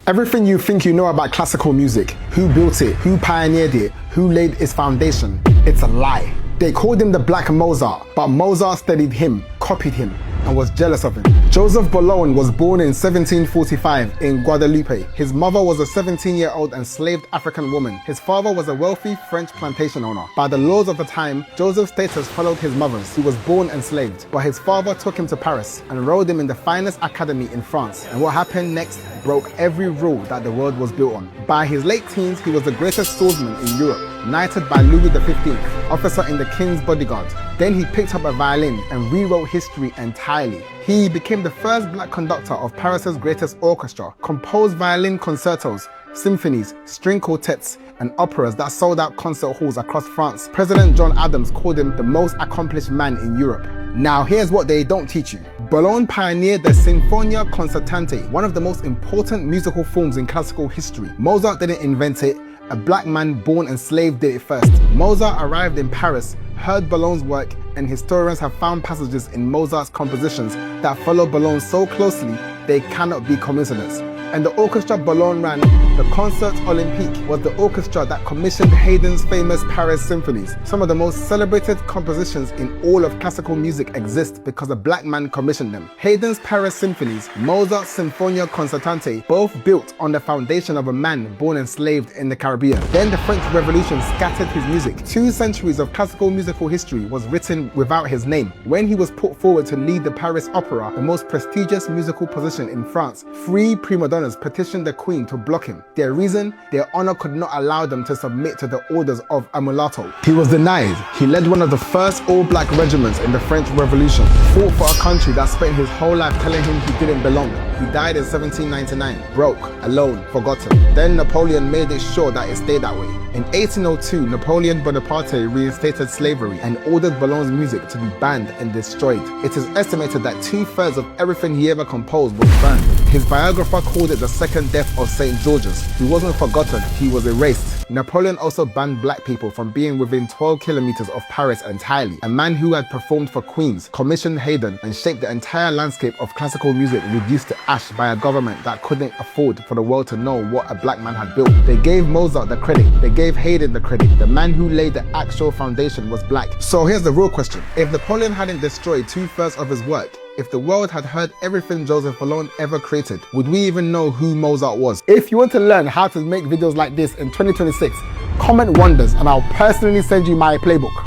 Everything you think you know about classical music, who built it, who pioneered it, who laid its foundation, it's a lie. They called him the Black Mozart, but Mozart studied him, copied him, and was jealous of him. Joseph Boulogne was born in 1745 in Guadeloupe. His mother was a 17-year-old enslaved African woman. His father was a wealthy French plantation owner. By the laws of the time, Joseph's status followed his mother's. He was born enslaved, but his father took him to Paris and enrolled him in the finest academy in France. And what happened next broke every rule that the world was built on. By his late teens, he was the greatest swordsman in Europe, knighted by Louis XV, officer in the king's bodyguard. Then he picked up a violin and rewrote history entirely. He became the first black conductor of Paris's greatest orchestra, composed violin concertos, symphonies, string quartets, and operas that sold out concert halls across France. President John Adams called him the most accomplished man in Europe. Now here's what they don't teach you. Boulogne pioneered the Sinfonia Concertante, one of the most important musical forms in classical history. Mozart didn't invent it, a black man born enslaved did it first. Mozart arrived in Paris, heard Boulogne's work, and historians have found passages in Mozart's compositions that follow Boulogne so closely they cannot be coincidence. And the orchestra Boulogne ran, the Concert Olympique, was the orchestra that commissioned Haydn's famous Paris symphonies. Some of the most celebrated compositions in all of classical music exist because a black man commissioned them. Haydn's Paris symphonies, Mozart's Sinfonia Concertante, both built on the foundation of a man born enslaved in the Caribbean. Then the French Revolution scattered his music. 2 centuries of classical musical history was written without his name. When he was put forward to lead the Paris Opera, the most prestigious musical position in France, 3 prima donnas petitioned the Queen to block him. Their reason? Their honor could not allow them to submit to the orders of a mulatto. He was denied. He led one of the first all-black regiments in the French Revolution, fought for a country that spent his whole life telling him he didn't belong. He died in 1799, broke, alone, forgotten. Then Napoleon made it sure that it stayed that way. In 1802, Napoleon Bonaparte reinstated slavery and ordered Boulogne's music to be banned and destroyed. It is estimated that 2/3 of everything he ever composed was burned. His biographer called it the second death of St. George's. He wasn't forgotten, he was erased. Napoleon also banned black people from being within 12 kilometers of Paris entirely. A man who had performed for queens, commissioned Haydn, and shaped the entire landscape of classical music reduced to ash by a government that couldn't afford for the world to know what a black man had built. They gave Mozart the credit, they gave Haydn the credit. The man who laid the actual foundation was black. So here's the real question. If Napoleon hadn't destroyed 2/3 of his work, if the world had heard everything Joseph Boulogne ever created, would we even know who Mozart was? If you want to learn how to make videos like this in 2026, comment wonders and I'll personally send you my playbook.